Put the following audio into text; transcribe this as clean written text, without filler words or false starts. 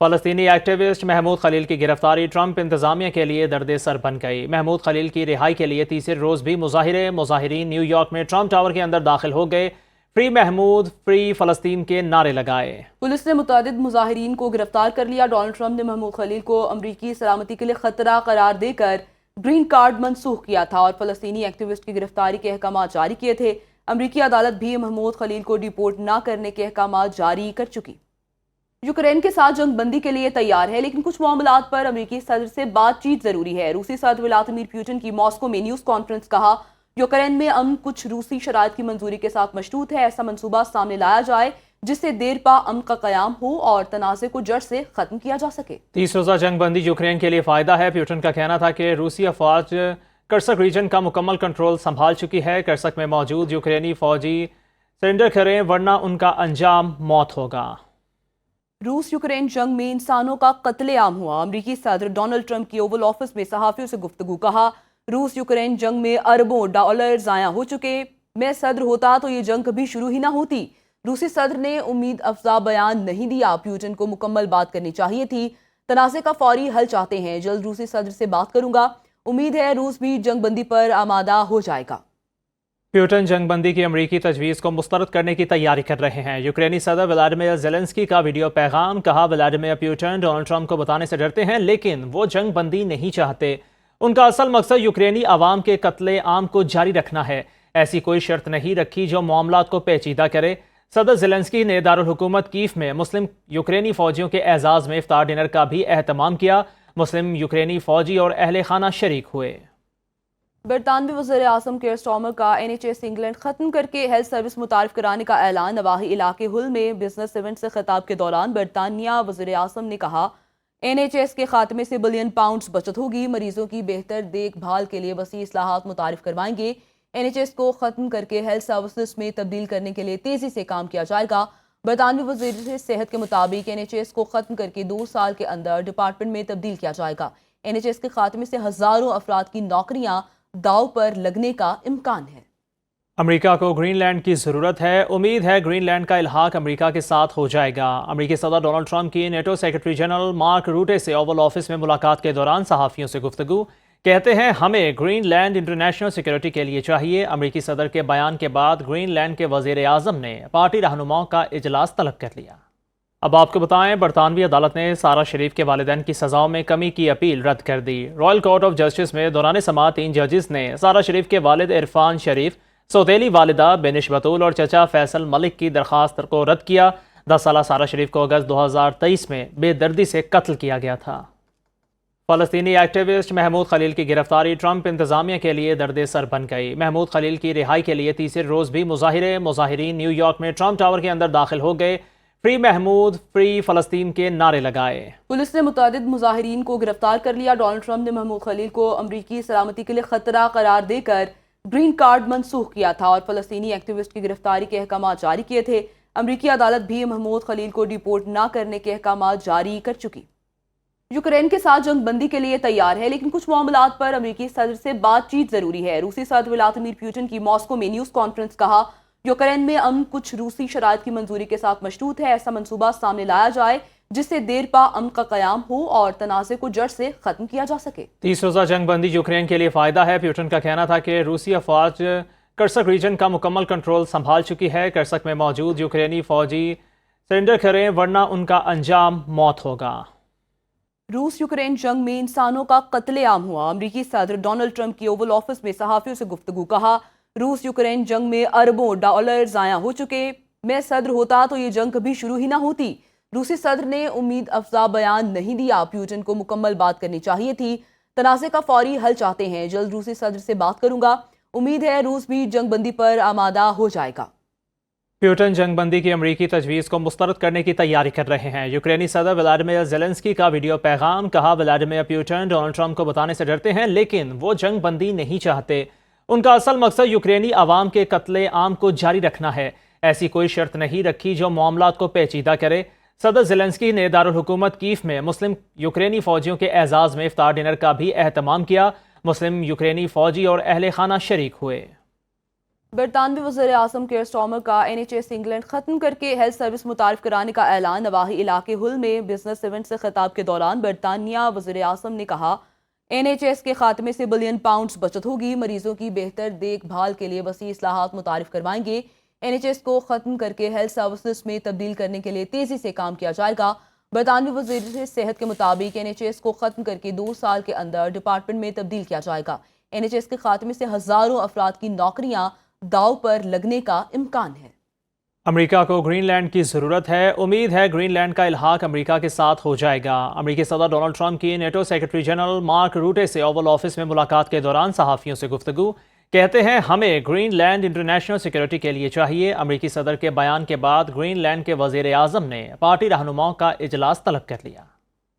فلسطینی ایکٹیوسٹ محمود خلیل کی گرفتاری ٹرمپ انتظامیہ کے لیے درد سر بن گئی۔ محمود خلیل کی رہائی کے لیے تیسرے روز بھی مظاہرین نیو یارک میں ٹرمپ ٹاور کے اندر داخل ہو گئے، فری محمود، فری فلسطین کے نعرے لگائے۔ پولیس نے متعدد مظاہرین کو گرفتار کر لیا۔ ڈونلڈ ٹرمپ نے محمود خلیل کو امریکی سلامتی کے لیے خطرہ قرار دے کر گرین کارڈ منسوخ کیا تھا اور فلسطینی ایکٹیوسٹ کی گرفتاری کے احکامات جاری کیے تھے۔ امریکی عدالت بھی محمود خلیل کو ڈیپورٹ نہ کرنے کے احکامات جاری کر چکی۔ یوکرین کے ساتھ جنگ بندی کے لیے تیار ہے، لیکن کچھ معاملات پر امریکی صدر سے بات چیت ضروری ہے۔ روسی صدر ولادیمیر پوٹن کی ماسکو میں نیوز کانفرنس، کہا یوکرین میں امن کچھ روسی شرائط کی منظوری کے ساتھ مشروط ہے۔ ایسا منصوبہ سامنے لایا جائے جس سے دیر پا امن کا قیام ہو اور تنازع کو جڑ سے ختم کیا جا سکے۔ 30 روزہ جنگ بندی یوکرین کے لیے فائدہ ہے۔ پوٹن کا کہنا تھا کہ روسی افواج کرسک ریجن کا مکمل کنٹرول سنبھال چکی ہے۔ کرسک میں موجود یوکرینی فوجی سرنڈر کریں ورنہ ان کا انجام موت ہوگا۔ روس یوکرین جنگ میں انسانوں کا قتل عام ہوا۔ امریکی صدر ڈونلڈ ٹرمپ کی اوول آفس میں صحافیوں سے گفتگو، کہا روس یوکرین جنگ میں اربوں ڈالر ضائع ہو چکے، میں صدر ہوتا تو یہ جنگ کبھی شروع ہی نہ ہوتی۔ روسی صدر نے امید افزا بیان نہیں دیا۔ پیوٹن کو مکمل بات کرنی چاہیے تھی، تنازع کا فوری حل چاہتے ہیں، جلد روسی صدر سے بات کروں گا، امید ہے روس بھی جنگ بندی پر آمادہ ہو جائے گا۔ پیوٹن جنگ بندی کی امریکی تجویز کو مسترد کرنے کی تیاری کر رہے ہیں۔ یوکرینی صدر ولادیمیر زیلنسکی کا ویڈیو پیغام، کہا ولادیمیر پوٹن ڈونلڈ ٹرمپ کو بتانے سے ڈرتے ہیں لیکن وہ جنگ بندی نہیں چاہتے، ان کا اصل مقصد یوکرینی عوام کے قتل عام کو جاری رکھنا ہے، ایسی کوئی شرط نہیں رکھی جو معاملات کو پیچیدہ کرے۔ صدر زیلنسکی نے دارالحکومت کیف میں مسلم یوکرینی فوجیوں کے اعزاز میں افطار ڈنر کا بھی اہتمام کیا۔ مسلم یوکرینی فوجی اور اہل خانہ شریک ہوئے۔ برطانوی وزیر اعظم کیئر سٹارمر کا NHS انگلینڈ ختم کر کے ہیلتھ سروس متعارف کرانے کا اعلان۔ نواحی علاقے ہل میں بزنس ایونٹ سے خطاب کے دوران برطانیہ وزیر اعظم نے کہا NHS کے خاتمے سے بلین پاؤنڈز بچت ہوگی، مریضوں کی بہتر دیکھ بھال کے لیے وسیع اصلاحات متعارف کروائیں گے۔ NHS کو ختم کر کے ہیلتھ سروسز میں تبدیل کرنے کے لیے تیزی سے کام کیا جائے گا۔ برطانوی وزیر صحت کے مطابق NHS کو ختم کر کے 2 سال کے اندر ڈپارٹمنٹ میں تبدیل کیا جائے گا۔ NHS کے خاتمے سے ہزاروں افراد کی نوکریاں داؤ پر لگنے کا امکان ہے۔ امریکہ کو گرین لینڈ کی ضرورت ہے، امید ہے گرین لینڈ کا الحاق امریکہ کے ساتھ ہو جائے گا۔ امریکی صدر ڈونلڈ ٹرمپ کی NATO secretary general Mark Rutte سے اوول آفس میں ملاقات کے دوران صحافیوں سے گفتگو، کہتے ہیں ہمیں گرین لینڈ انٹرنیشنل سیکورٹی کے لیے چاہیے۔ امریکی صدر کے بیان کے بعد گرین لینڈ کے وزیر اعظم نے پارٹی رہنماؤں کا اجلاس طلب کر لیا۔ اب آپ کو بتائیں، برطانوی عدالت نے سارہ شریف کے والدین کی سزاؤں میں کمی کی اپیل رد کر دی۔ رائل کورٹ آف جسٹس میں دوران سماعت 3 ججز نے سارہ شریف کے والد عرفان شریف، سوتیلی والدہ بینش بطول اور چچا فیصل ملک کی درخواست کو رد کیا۔ 10 سالہ سارہ شریف کو اگست 2023 میں بے دردی سے قتل کیا گیا تھا۔ فلسطینی ایکٹیوسٹ محمود خلیل کی گرفتاری ٹرمپ انتظامیہ کے لیے درد سر بن گئی۔ محمود خلیل کی رہائی کے لیے تیسرے روز بھی مظاہرین نیو یارک میں ٹرمپ ٹاور کے اندر داخل ہو گئے، فری محمود، فری فلسطین کے نعرے لگائے۔ پولیس نے متعدد مظاہرین کو گرفتار کر لیا۔ ڈونلڈ ٹرمپ نے محمود خلیل کو امریکی سلامتی کے لیے خطرہ قرار دے کر گرین کارڈ منسوخ کیا تھا اور فلسطینی ایکٹیوسٹ کی گرفتاری کے احکامات جاری کیے تھے۔ امریکی عدالت بھی محمود خلیل کو ڈیپورٹ نہ کرنے کے احکامات جاری کر چکی۔ یوکرین کے ساتھ جنگ بندی کے لیے تیار ہے، لیکن کچھ معاملات پر امریکی صدر سے بات چیت ضروری ہے۔ روسی صدر ولادیمیر پوٹن کی ماسکو میں نیوز کانفرنس، کہا یوکرین میں امن کچھ روسی شرائط کی منظوری کے ساتھ مشروط ہے۔ ایسا منصوبہ سامنے لایا جائے جس سے دیر پا امن کا قیام ہو اور تنازع کو جڑ سے ختم کیا جا سکے۔ 30 روزہ جنگ بندی یوکرین کے لیے فائدہ ہے۔ پوٹن کا کہنا تھا کہ روسی افواج کرسک ریجن کا مکمل کنٹرول سنبھال چکی ہے۔ کرسک میں موجود یوکرینی فوجی سرنڈر کریں ورنہ ان کا انجام موت ہوگا۔ روس یوکرین جنگ میں انسانوں کا قتل عام ہوا۔ امریکی صدر ڈونلڈ ٹرمپ کی اوول آفس میں صحافیوں سے گفتگو، کہا روس یوکرین جنگ میں اربوں ڈالر ضائع ہو چکے، میں صدر ہوتا تو یہ جنگ کبھی شروع ہی نہ ہوتی۔ روسی صدر نے امید افزا بیان نہیں دیا۔ پیوٹن کو مکمل بات کرنی چاہیے تھی، تنازع کا فوری حل چاہتے ہیں، جلد روسی صدر سے بات کروں گا، امید ہے روس بھی جنگ بندی پر آمادہ ہو جائے گا۔ پیوٹن جنگ بندی کی امریکی تجویز کو مسترد کرنے کی تیاری کر رہے ہیں۔ یوکرینی صدر ولادیمیر زیلنسکی کا ویڈیو پیغام، کہا ولادیمیر پوٹن ڈونلڈ ٹرمپ کو بتانے سے ڈرتے ہیں لیکن وہ جنگ بندی نہیں چاہتے، ان کا اصل مقصد یوکرینی عوام کے قتل عام کو جاری رکھنا ہے، ایسی کوئی شرط نہیں رکھی جو معاملات کو پیچیدہ کرے۔ صدر زیلنسکی نے دارالحکومت کیف میں مسلم یوکرینی فوجیوں کے اعزاز میں افطار ڈنر کا بھی اہتمام کیا۔ مسلم یوکرینی فوجی اور اہل خانہ شریک ہوئے۔ برطانوی وزیر اعظم کیئر سٹارمر کا NHS انگلینڈ ختم کر کے ہیلتھ سروس متعارف کرانے کا اعلان۔ نواحی علاقے ہل میں بزنس ایونٹ سے خطاب کے دوران برطانیہ وزیر اعظم نے کہا NHS کے خاتمے سے بلین پاؤنڈز بچت ہوگی، مریضوں کی بہتر دیکھ بھال کے لیے وسیع اصلاحات متعارف کروائیں گے۔ NHS کو ختم کر کے ہیلتھ سروسز میں تبدیل کرنے کے لیے تیزی سے کام کیا جائے گا۔ برطانوی وزیر صحت کے مطابق NHS کو ختم کر کے 2 سال کے اندر ڈپارٹمنٹ میں تبدیل کیا جائے گا۔ NHS کے خاتمے سے ہزاروں افراد کی نوکریاں داؤ پر لگنے کا امکان ہے۔ امریکہ کو گرین لینڈ کی ضرورت ہے، امید ہے گرین لینڈ کا الحاق امریکہ کے ساتھ ہو جائے گا۔ امریکی صدر ڈونلڈ ٹرمپ کی NATO secretary general Mark Rutte سے اوول آفس میں ملاقات کے دوران صحافیوں سے گفتگو۔ کہتے ہیں ہمیں گرین لینڈ انٹرنیشنل سیکورٹی کے لیے چاہیے۔ امریکی صدر کے بیان کے بعد گرین لینڈ کے وزیر اعظم نے پارٹی رہنماؤں کا اجلاس طلب کر لیا۔